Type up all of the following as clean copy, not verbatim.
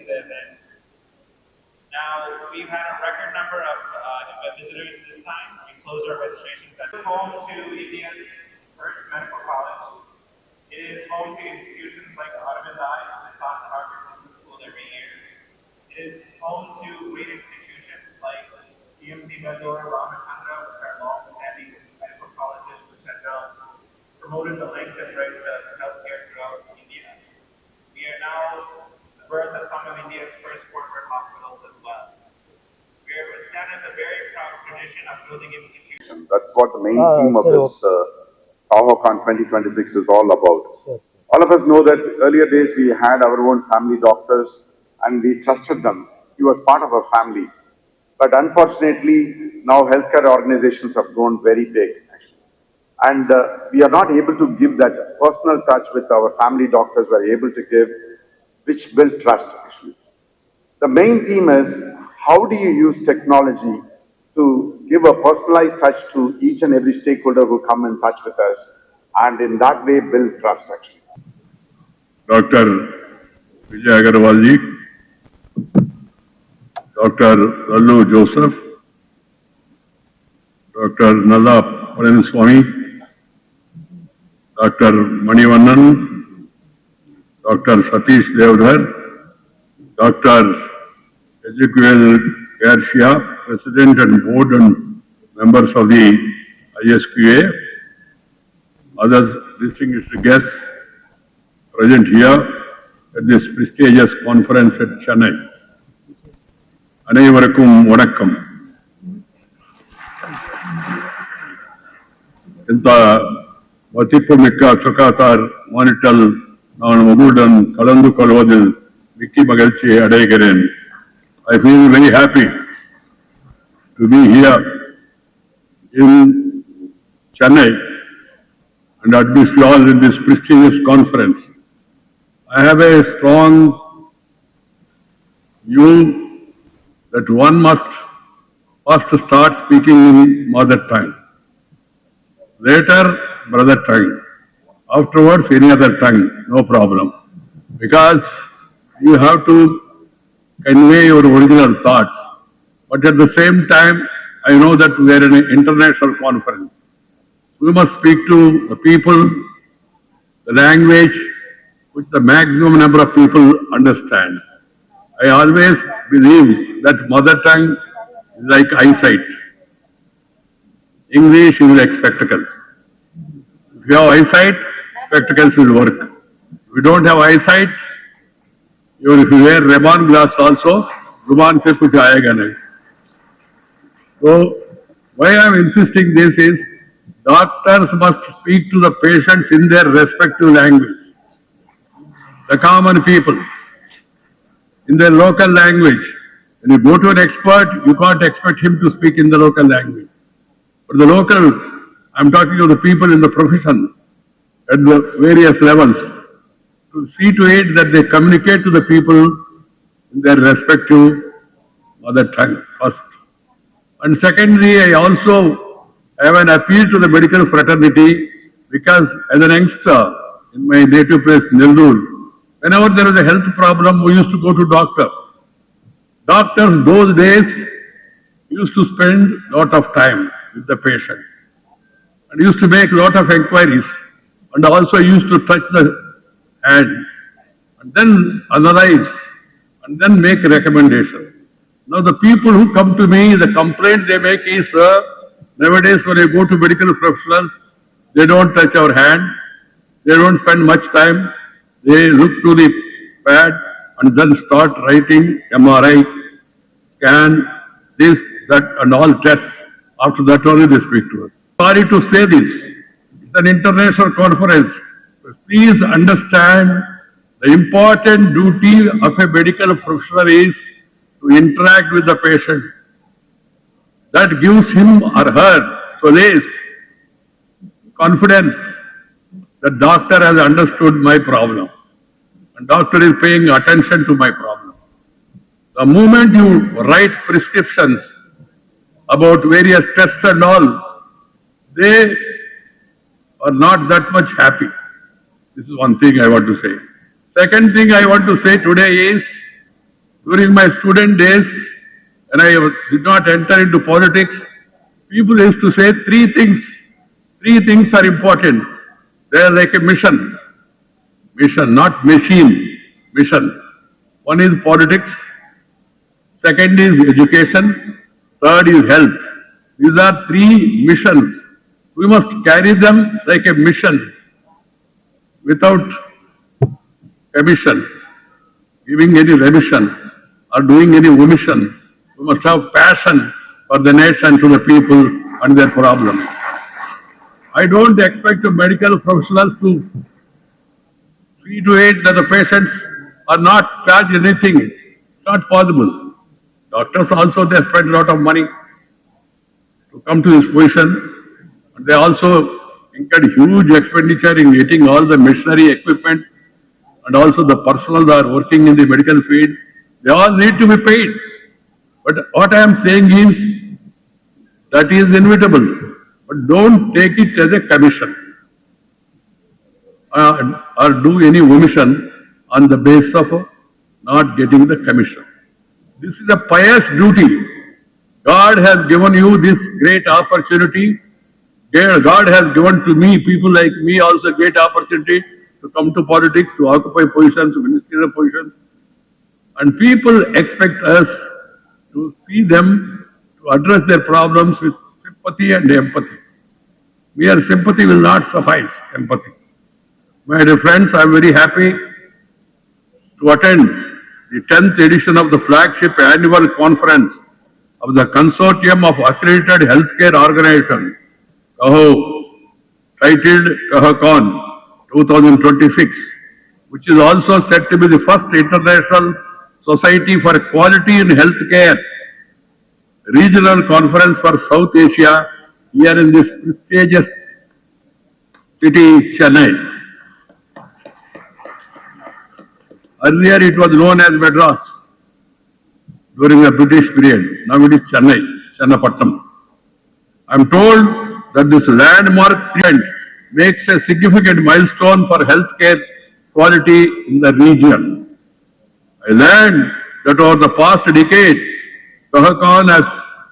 the event. Now, we've had a record number of visitors this time. We closed our registrations at home to India's first medical college. It is home to institutions like Automandai and Harvard Business School every year. It is home to great institutions like EMC Bangalore, Ramachandra, which are long-standing medical colleges which have promoted the length and breadth of healthcare throughout India. We are now the birth of some of India's first corporate hospitals as well. We are stand as a very proud tradition of building institutions. That's what the main theme of this CAHOCON 2026 is all about. All of us know that earlier days we had our own family doctors and we trusted them. He was part of our family. But unfortunately, now healthcare organizations have grown very big, actually. And we are not able to give that personal touch with our family doctors we are able to give, which build trust, actually. The main theme is, how do you use technology to give a personalized touch to each and every stakeholder who come in touch with us, and in that way build trust, actually. Dr. Vijay Agarwalji, Dr. Lallu Joseph, Dr. Nalla Palaniswamy, Dr. Manivannan, Dr. Satish Devdhar, Dr. Ezequiel Garcia, President and Board and members of the ISQua, others distinguished guests present here at this prestigious conference at Chennai. அனைவருக்கும் வணக்கம். ಇಂಥ ಮತಿಪುಮಿಕ್ಕ ಚೊಕಾತಾರ್ ಮಾನಿಟಲ್ ನಾನು ಮಗುடன் கலந்துಕೊಳ್ಳುவதில் மிக்க மகிழ்ச்சி அடைகிறேன். I feel very happy to be here in Chennai and admit you all in this prestigious conference. I have a strong view that one must first start speaking in mother tongue, later brother tongue, afterwards any other tongue, no problem. Because you have to convey your original thoughts. But at the same time, I know that we are in an international conference. We must speak to the people, the language which the maximum number of people understand. I always believe that mother tongue is like eyesight. English, you will have spectacles. If you have eyesight, spectacles will work. If you don't have eyesight, even if you wear Ray-Ban glass also, Ruban se kuch aayega nahi. So, why I am insisting this is, doctors must speak to the patients in their respective language. The common people, in their local language. When you go to an expert, you can't expect him to speak in the local language. But the local, I'm talking to the people in the profession at the various levels, to see to it that they communicate to the people in their respective mother tongue first. And secondly, I also have an appeal to the medical fraternity, because as an youngster in my native place, Nellore, whenever there was a health problem, we used to go to doctor. Doctors those days used to spend a lot of time with the patient and used to make a lot of inquiries, and also used to touch the hand and then analyze and then make a recommendation. Now the people who come to me, the complaint they make is, nowadays when I go to medical professionals, they don't touch our hand, they don't spend much time, they look to the pad and then start writing MRI, scan, this, that and all tests. After that only they speak to us. Sorry to say this, it's an international conference. Please understand the important duty of a medical professional is to interact with the patient. That gives him or her solace, confidence that doctor has understood my problem and doctor is paying attention to my problem. The moment you write prescriptions about various tests and all, they are not that much happy. This is one thing I want to say. Second thing I want to say today is, During my student days, when I did not enter into politics, people used to say three things. Three things are important. They are like a mission. Mission, not machine. Mission. One is politics. Second is education. Third is health. These are three missions. We must carry them like a mission without commission, giving any remission or doing any omission. We must have passion for the nation, to the people and their problems. I don't expect medical professionals to see to it that the patients are not charged anything. It's not possible. Doctors also, they spend a lot of money to come to this position. And they also incurred huge expenditure in getting all the machinery equipment, and also the personnel that are working in the medical field. They all need to be paid. But what I am saying is, that is inevitable. But don't take it as a commission or do any omission on the basis of not getting the commission. This is a pious duty. God has given you this great opportunity. God has given to me, people like me, also great opportunity to come to politics, to occupy positions, ministerial positions. And people expect us to see them, to address their problems with sympathy and empathy. Mere sympathy will not suffice, empathy. My dear friends, I am very happy to attend the 10th edition of the flagship annual conference of the Consortium of Accredited Healthcare Organizations, CAHO, titled CAHOCON 2026, which is also said to be the first international Society for Quality in Healthcare regional conference for South Asia here in this prestigious city, Chennai. Earlier it was known as Madras during the British period. Now it is Chennai, Chennapatnam. I am told that this landmark event makes a significant milestone for healthcare quality in the region. I learned that over the past decade, CAHOCON has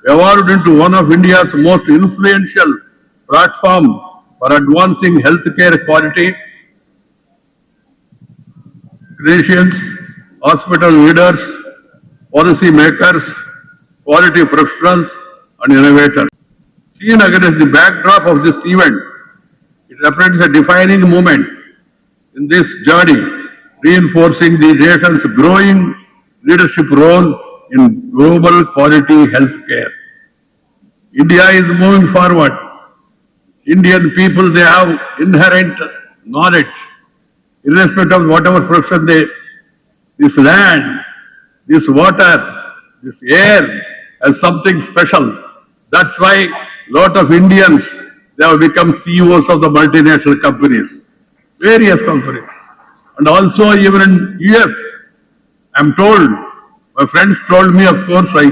evolved into one of India's most influential platforms for advancing healthcare quality. Clinicians, hospital leaders, policy makers, quality professionals, and innovators. Seen against the backdrop of this event, it represents a defining moment in this journey, reinforcing the nation's growing leadership role in global quality healthcare. India is moving forward. Indian people, they have inherent knowledge, irrespective of whatever profession this land, this water, this air has something special. That's why a lot of Indians, they have become CEOs of the multinational companies, various companies. And also even in US, I'm told, my friends told me, of course, I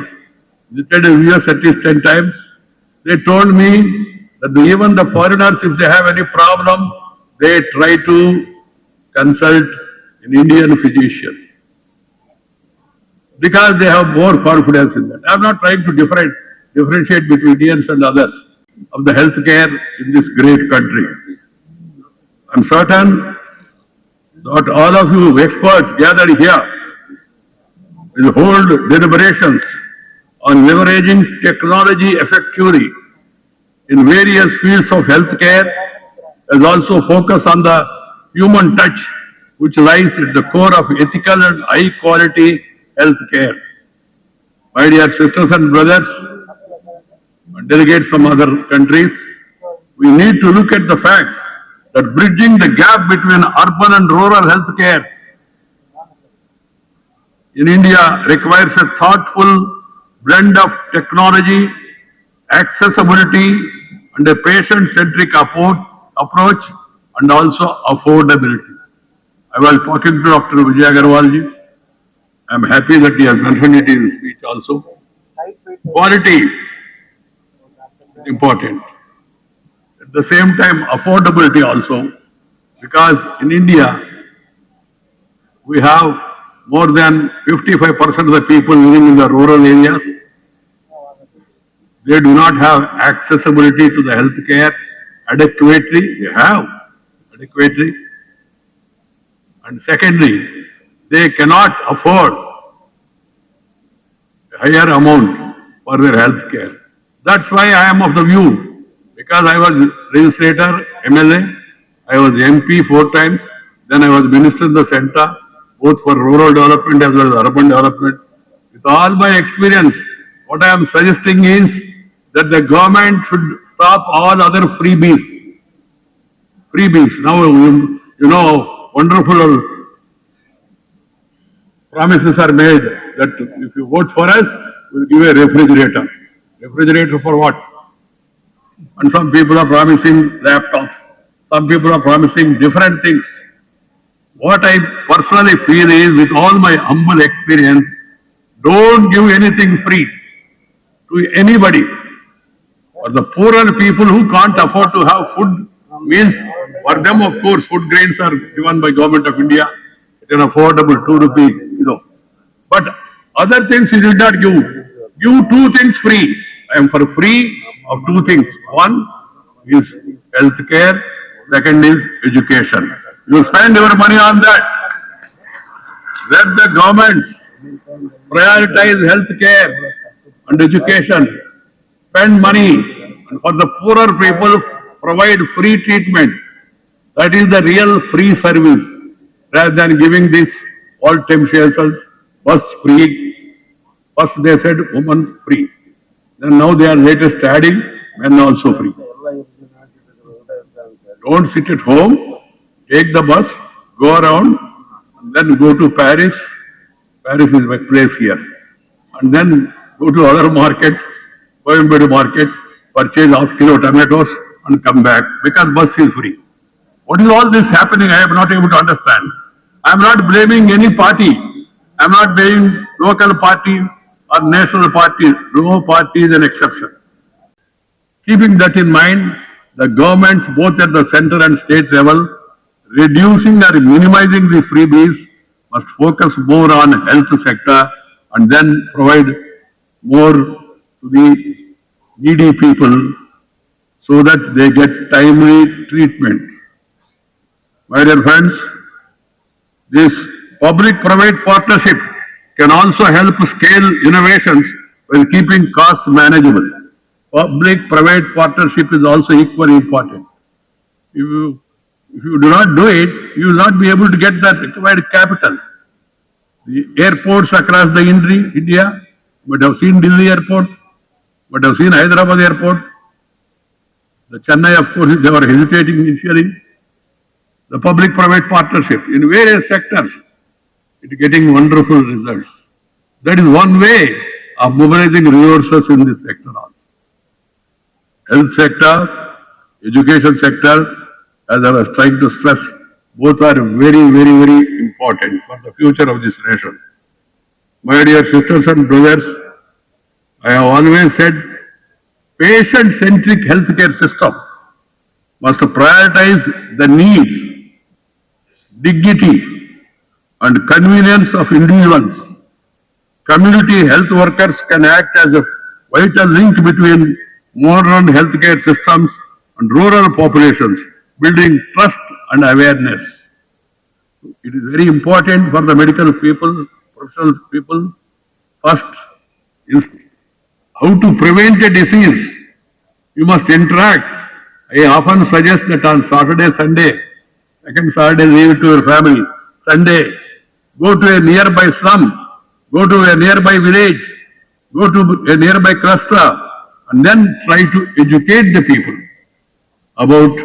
visited US at least 10 times. They told me that even the foreigners, if they have any problem, they try to consult an Indian physician because they have more confidence in that. I'm not trying to differentiate between Indians and others of the healthcare in this great country. I'm certain that all of you experts gathered here will hold deliberations on leveraging technology effectively in various fields of healthcare, as also focus on the human touch, which lies at the core of ethical and high quality healthcare. My dear sisters and brothers, and delegates from other countries, we need to look at the fact that bridging the gap between urban and rural healthcare in India requires a thoughtful blend of technology, accessibility, and a patient-centric approach, and also affordability. I was talking to Dr. Vijay Agarwalji. I am happy that he has mentioned it in his speech also. Quality is important. At the same time, affordability also, because in India, we have more than 55% of the people living in the rural areas. They do not have accessibility to the health care adequately. They have adequately. And secondly, they cannot afford a higher amount for their health care. That's why I am of the view, because I was legislator, MLA, I was MP 4 times, then I was minister in the center, both for rural development as well as urban development. With all my experience, what I am suggesting is that the government should stop all other freebies. Freebies. Now, you know, wonderful promises are made that if you vote for us, we'll give you a refrigerator. Refrigerator for what? And some people are promising laptops. Some people are promising different things. What I personally feel is, with all my humble experience, don't give anything free to anybody. For the poorer people who can't afford to have food meals, for them, of course, food grains are given by Government of India at an affordable 2 rupee kilo. But other things you did not give. Give 2 things free. I am for free of 2 things. One is health care. Second is education. You spend your money on that. Let the government prioritize health care and education. Spend money, and for the poorer people, provide free treatment. That is the real free service, rather than giving this all temptations, bus free. First they said women free. Then now they are latest adding men also free. Don't sit at home, take the bus, go around, and then go to Paris. Paris is my place here. And then go to other market, Coimbatore market, purchase half kilo tomatoes and come back because bus is free. What is all this happening? I am not able to understand. I am not blaming any party. I am not blaming local party or national party. No party is an exception. Keeping that in mind, the governments both at the center and state level, reducing or minimizing these freebies, must focus more on health sector and then provide more to the needy people so that they get timely treatment. My dear friends, this public-private partnership can also help scale innovations while keeping costs manageable. Public-private partnership is also equally important. If you do not do it, you will not be able to get that required capital. The airports across the India, but have seen Delhi airport, but have seen Hyderabad airport. The Chennai, of course, they were hesitating initially. The public-private partnership in various sectors, it is getting wonderful results. That is one way of mobilizing resources in this sector also. Health sector, education sector, as I was trying to stress, both are very, very, very important for the future of this nation. My dear sisters and brothers, I have always said, patient-centric healthcare system must prioritize the needs, dignity, and convenience of individuals. Community health workers can act as a vital link between modern healthcare systems and rural populations, building trust and awareness. It is very important for the medical people, professional people. First is how to prevent a disease. You must interact. I often suggest that on Saturday, Sunday, second Saturday, leave it to your family. Sunday, go to a nearby slum, go to a nearby village, go to a nearby cluster, and then try to educate the people about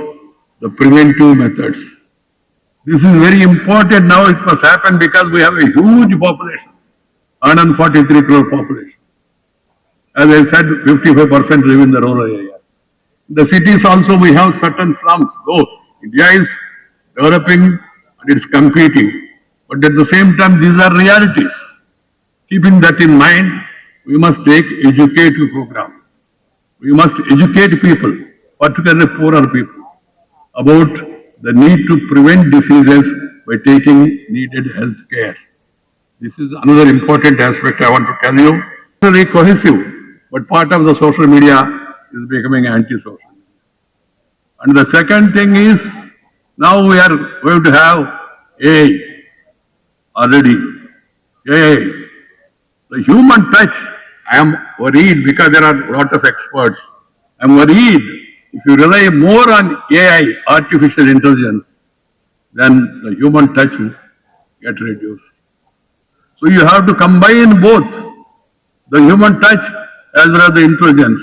the preventive methods. This is very important now. It must happen because we have a huge population, 143 crore population. As I said, 55% live in the rural areas. In the cities also we have certain slums, though India is developing and it's competing. But at the same time, these are realities. Keeping that in mind, we must take educative program. We must educate people, particularly poorer people, about the need to prevent diseases by taking needed health care. This is another important aspect I want to tell you. Very cohesive, but part of the social media is becoming anti-social. And the second thing is, now we are going to have AI already. AI. The human touch, I am worried because there are a lot of experts. I am worried if you rely more on AI, artificial intelligence, then the human touch will get reduced. So you have to combine both the human touch as well as the intelligence,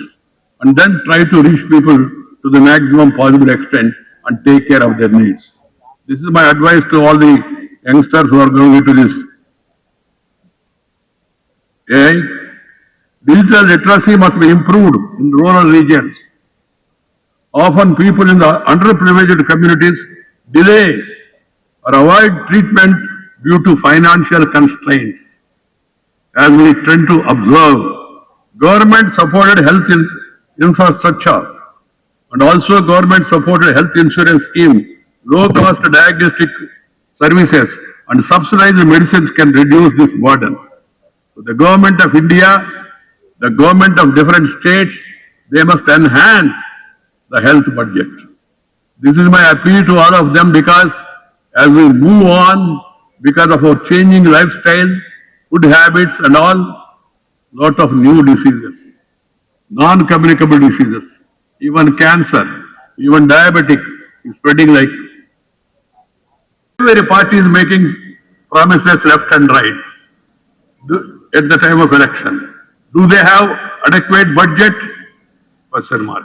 and then try to reach people to the maximum possible extent and take care of their needs. This is my advice to all the youngsters who are going into this. AI, digital literacy must be improved in rural regions. Often people in the underprivileged communities delay or avoid treatment due to financial constraints. As we tend to observe, government-supported health infrastructure and also government-supported health insurance scheme, low-cost diagnostic services and subsidized medicines can reduce this burden. So the government of India, the government of different states, they must enhance the health budget. This is my appeal to all of them, because as we move on, because of our changing lifestyle, food habits and all, lot of new diseases, non-communicable diseases, even cancer, even diabetic is spreading like. Every party is making promises left and right at the time of election. Do they have adequate budget? Question mark.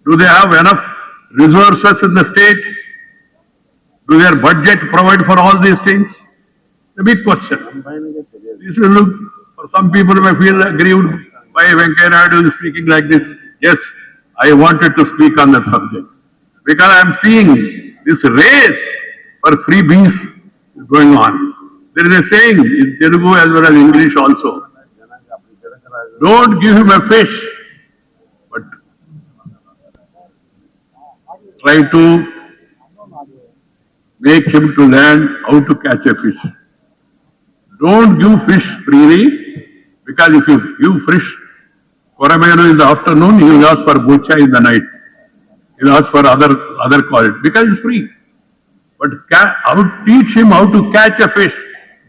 Do they have enough resources in the state? Do their budget provide for all these things? The big question. This will look, for some people may feel aggrieved by Venkaiah Naidu speaking like this. Yes, I wanted to speak on that subject, because I am seeing this race for freebies going on. There is a saying in Telugu as well as English also. Don't give him a fish, but try to make him to learn how to catch a fish. Don't give fish freely, because if you give fish Koramenu in the afternoon, he will ask for bucha in the night. He will ask for other quality, because it's free. But teach him how to catch a fish,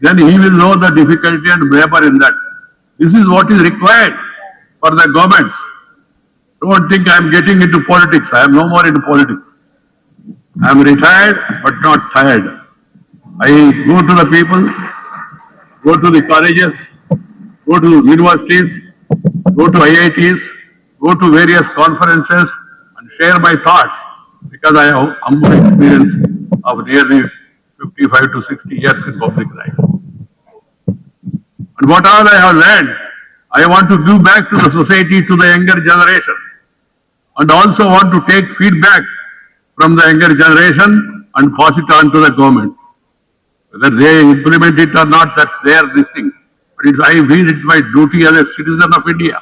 then he will know the difficulty and labor in that. This is what is required for the governments. Don't think I am getting into politics. I am no more into politics. I am retired but not tired. I go to the people, go to the colleges, go to universities, go to IITs, go to various conferences and share my thoughts, because I have humble experience of nearly 55 to 60 years in public life. And what all I have learned, I want to give back to the society, to the younger generation, and also want to take feedback from the younger generation and pass it on to the government. Whether they implement it or not, that's this thing. But I feel it's my duty as a citizen of India,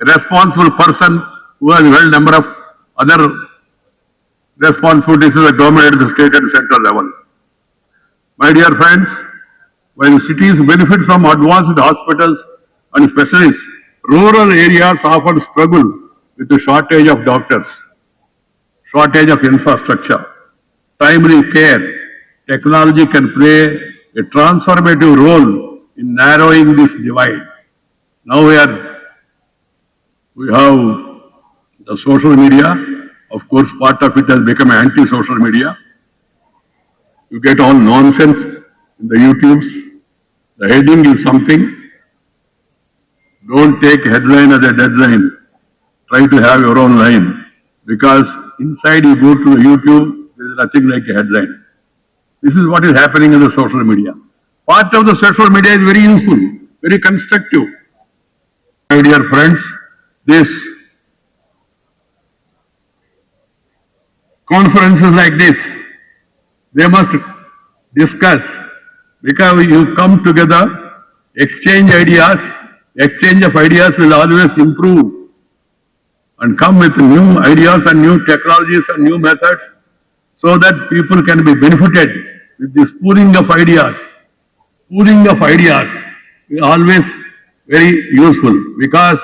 a responsible person who has held a number of other responsibilities to the government at the state and central level. My dear friends, while cities benefit from advanced hospitals and specialists, rural areas often struggle with the shortage of doctors, shortage of infrastructure, timely care. Technology can play a transformative role in narrowing this divide. Now we have the social media. Of course, part of it has become anti-social media. You get all nonsense in the YouTubes. The heading is something. Don't take headline as a deadline. Try to have your own line, because inside you go to the YouTube, there is nothing like a headline. This is what is happening in the social media. Part of the social media is very useful, very constructive. My dear friends, this conferences like this, they must discuss, because you come together, exchange ideas. Exchange of ideas will always improve and come with new ideas and new technologies and new methods, so that people can be benefited with this pooling of ideas. pooling of ideas is always very useful because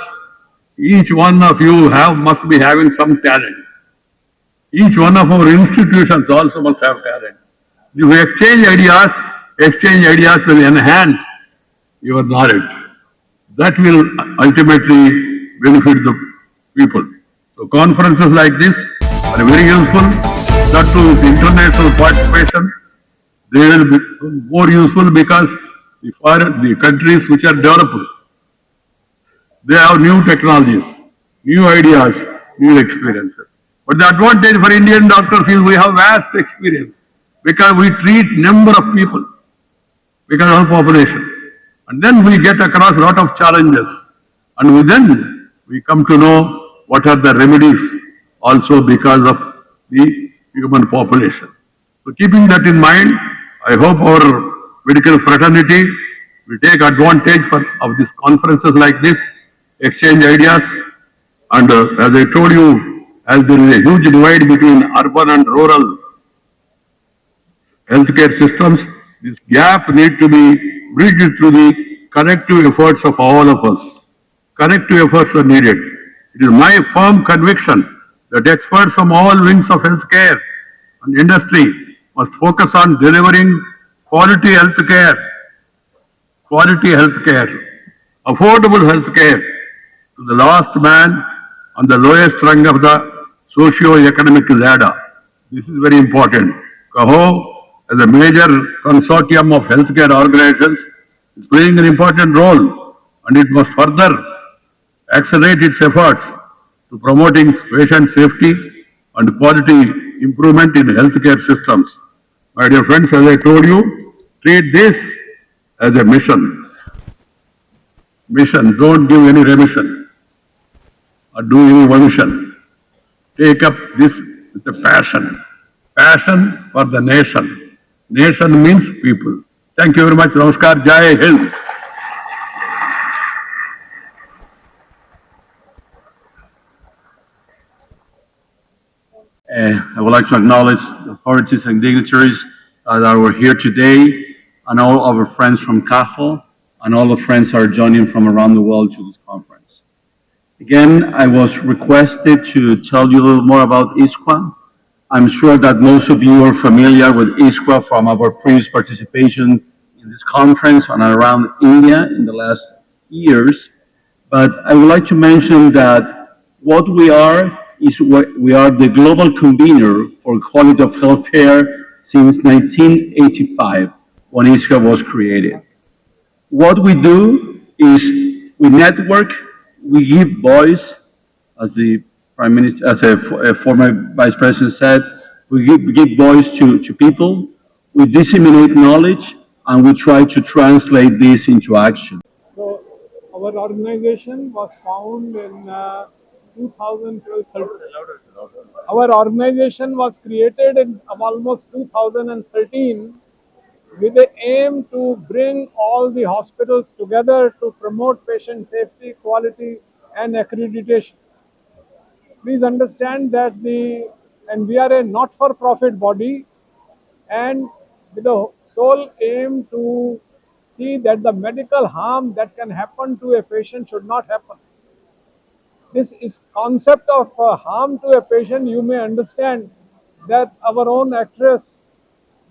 each one of you must be having some talent. Each one of our institutions also must have talent. If you exchange ideas will enhance your knowledge. That will ultimately benefit the people. So conferences like this are very useful. That too with international participation, they will be more useful because the countries which are developed, they have new technologies, new ideas, new experiences. But the advantage for Indian doctors is we have vast experience because we treat number of people because of population. And then we get across a lot of challenges. And then we come to know what are the remedies also because of the human population. So keeping that in mind, I hope our medical fraternity will take advantage of these conferences like this, exchange ideas, and as I told you, as there is a huge divide between urban and rural healthcare systems, this gap needs to be bridged through the collective efforts of all of us. Collective efforts are needed. It is my firm conviction that experts from all wings of healthcare and industry must focus on delivering quality healthcare, affordable healthcare to the last man on the lowest rung of the socio-economic ladder. This is very important. CAHO, as a major consortium of healthcare organizations, is playing an important role and it must further accelerate its efforts to promoting patient safety and quality improvement in healthcare systems. My dear friends, as I told you, treat this as a mission. Mission, don't give any remission or do any omission. Take up this with a passion. Passion for the nation. Nation means people. Thank you very much. Namaskar. Jai Hind. I would like to acknowledge the authorities and dignitaries that were here today and all our friends from CAHO and all the friends that are joining from around the world to this conference. Again, I was requested to tell you a little more about ISQua. I'm sure that most of you are familiar with ISQua from our previous participation in this conference and around India in the last years. But I would like to mention that what we are is we are the global convener for quality of healthcare since 1985 when ISQua was created. What we do is we network, we give voice, as the Prime Minister, as a former Vice President said, we give voice to people, we disseminate knowledge, and we try to translate this into action. So our organization was found in 2012. Our organization was created in almost 2013 with the aim to bring all the hospitals together to promote patient safety, quality, and accreditation. Please understand that we are a not-for-profit body, and with the sole aim to see that the medical harm that can happen to a patient should not happen. This is concept of harm to a patient. You may understand that our own actress,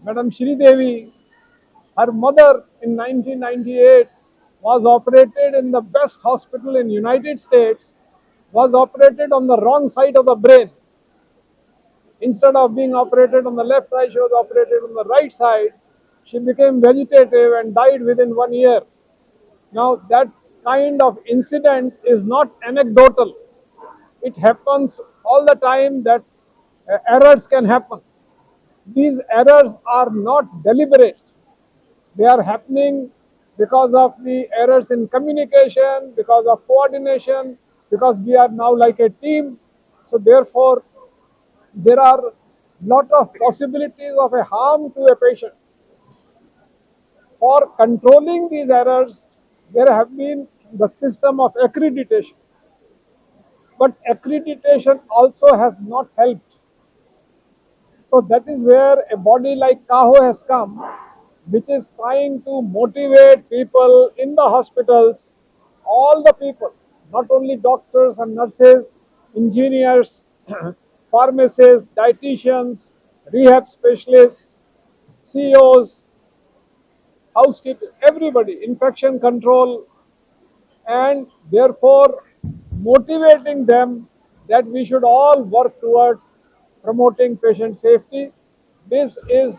Madam Shri Devi, her mother in 1998 was operated in the best hospital in United States, was operated on the wrong side of the brain. Instead of being operated on the left side, she was operated on the right side. She became vegetative and died within 1 year. Now that kind of incident is not anecdotal. It happens all the time that errors can happen. These errors are not deliberate. They are happening because of the errors in communication, because of coordination, because we are now like a team. So therefore, there are lot of possibilities of a harm to a patient. For controlling these errors, there have been the system of accreditation. But accreditation also has not helped. So that is where a body like CAHO has come, which is trying to motivate people in the hospitals, all the people, not only doctors and nurses, engineers, pharmacists, dietitians, rehab specialists, CEOs, housekeeping, everybody, infection control, and therefore motivating them that we should all work towards promoting patient safety. This is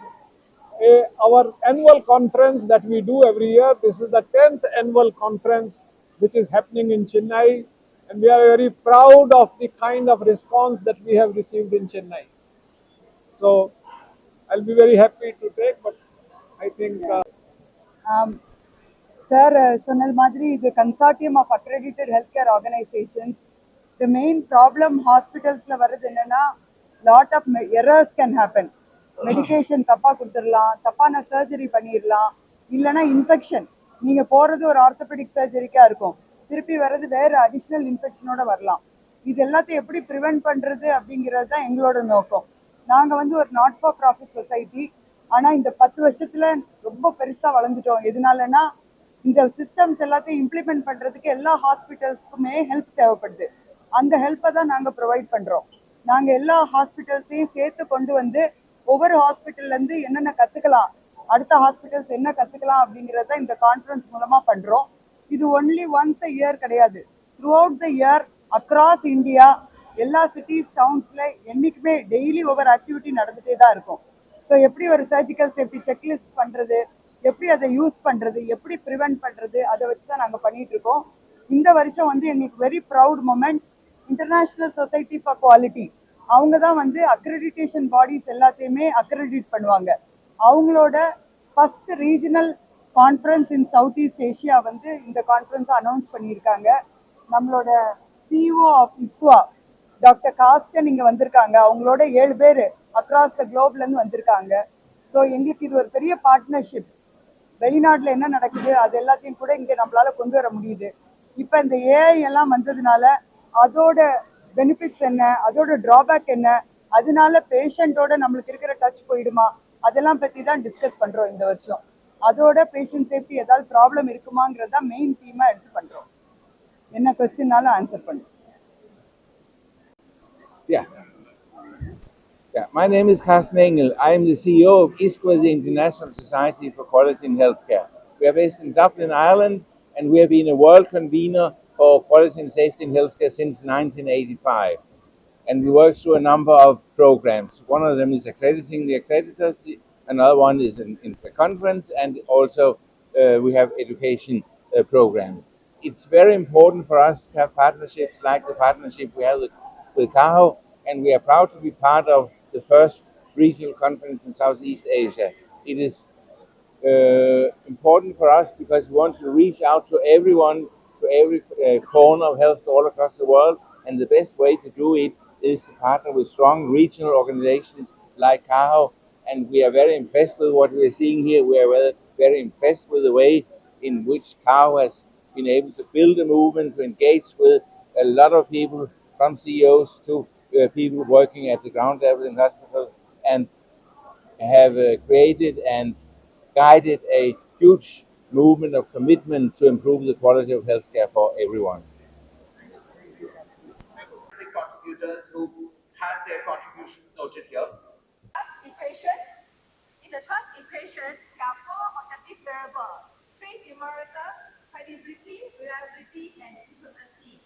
our annual conference that we do every year. This is the 10th annual conference which is happening in Chennai, and we are very proud of the kind of response that we have received in Chennai. So I'll be very happy to take, but I think Sir, சொன்னது மாதிரி இது Consortium of Accredited Healthcare Organizations. The main problem hospitals வருது என்னன்னா lot of errors can happen. Medication தப்பா கொடுத்துடலாம், தப்பான surgery பண்ணிடலாம், இல்லைன்னா இன்ஃபெக்ஷன். நீங்க போறது ஒரு ஆர்த்தோபெடிக் சர்ஜரிக்கா இருக்கும், திருப்பி வர்றது வேற அடிஷ்னல் இன்ஃபெக்ஷனோட வரலாம். இது எல்லாத்தையும் எப்படி ப்ரிவென்ட் பண்றது அப்படிங்கிறது தான் எங்களோட நோக்கம். நாங்க வந்து ஒரு நாட் ஃபார் ப்ராஃபிட் சொசைட்டி. ஆனா இந்த 10 வருஷத்துல ரொம்ப பெருசா வளர்ந்துட்டோம். எதனாலன்னா இந்த சிஸ்டம்ஸ் எல்லாத்தையும் இம்ப்ளிமெண்ட் பண்றதுக்கு எல்லா ஹாஸ்பிட்டல்ஸ்க்குமே ஹெல்ப் தேவைப்படுது. அந்த ஹெல்ப்பை தான் நாங்க ப்ரொவைட் பண்றோம். நாங்க எல்லா ஹாஸ்பிட்டல்ஸையும் சேர்த்து கொண்டு வந்து ஒவ்வொரு ஹாஸ்பிட்டல்ல இருந்து என்னென்ன கத்துக்கலாம், அடுத்த ஹாஸ்பிட்டல்ஸ் என்ன கத்துக்கலாம் அப்படிங்கறத இந்த கான்ஃபரன்ஸ் மூலமா பண்றோம். இது ஒன்லி ஒன்ஸ் அ இயர் கிடையாது, through out the year across India எல்லா சிட்டிஸ் டவுன்ஸ்ல என்னைக்குமே டெய்லி ஒவ்வொரு ஆக்டிவிட்டி நடந்துட்டே தான் இருக்கும். ஸோ எப்படி ஒரு சர்ஜிக்கல் சேஃப்டி செக்லிஸ்ட் பண்றது, எப்படி அதை யூஸ் பண்றது, எப்படி ப்ரிவென்ட் பண்றது, அதை வச்சு தான் நாங்கள் பண்ணிட்டு இருக்கோம். இந்த வருஷம் வந்து எங்களுக்கு very proud moment. International society for quality அவங்க தான் வந்து அக்ரெடிட்டேஷன் பாடிஸ் எல்லாத்தையுமே அக்ரெடிட் பண்ணுவாங்க. அவங்களோட first regional conference in South East Asia வந்து இந்த கான்ஃபரன்ஸை அனௌன்ஸ் பண்ணியிருக்காங்க. நம்மளோட CEO of ISQua doctor Carsten இங்கே வந்திருக்காங்க. அவங்களோட 7 பேர் அக்ராஸ் த குளோப்லேருந்து வந்திருக்காங்க. ஸோ எங்களுக்கு இது ஒரு பெரிய பார்ட்னர்ஷிப். வெளிநாட்டில் என்ன நடக்குது அது எல்லாத்தையும் கூட இங்கே நம்மளால கொண்டு வர முடியுது. இப்போ இந்த ஏஐ எல்லாம் வந்ததுனால அதோட பெனிஃபிட்ஸ் என்ன, அதோட டிராபேக் என்ன, அதனால பேஷண்டோட நம்மளுக்கு இருக்கிற டச் போயிடுமா, அதெல்லாம் பற்றி தான் டிஸ்கஸ் பண்ணுறோம் இந்த வருஷம். அதோட பேஷண்ட் சேஃப்டி ஏதாவது ப்ராப்ளம் இருக்குமாங்கிறது தான் மெயின் தீமாக எடுத்து பண்ணுறோம். என்ன கொஸ்டின்னாலும் ஆன்சர் பண்ணுறோம். Yeah, my name is Carsten Engel. I am the CEO of ISQua, the International Society for Quality in Healthcare. We are based in Dublin, Ireland, and we have been a world convener for quality and safety in healthcare since 1985. And we work through a number of programs. One of them is accrediting the accreditors. Another one is in the conference, and also we have education programs. It's very important for us to have partnerships like the partnership we have with CAHO, and we are proud to be part of the first regional conference in Southeast Asia. It is important for us because we want to reach out to everyone, to every corner of health all across the world, and the best way to do it is to partner with strong regional organizations like CAHO, and we are very impressed with what we are seeing here. We are very impressed with the way in which CAHO has been able to build a movement, to engage with a lot of people, from CEOs to people working at the ground level in hospitals, and have created and guided a huge movement of commitment to improve the quality of healthcare for everyone. The contributors who had their contributions noted here. Equation. In the first equation, there are 4 objective variables: trace numerator, credibility, reliability, and efficacy.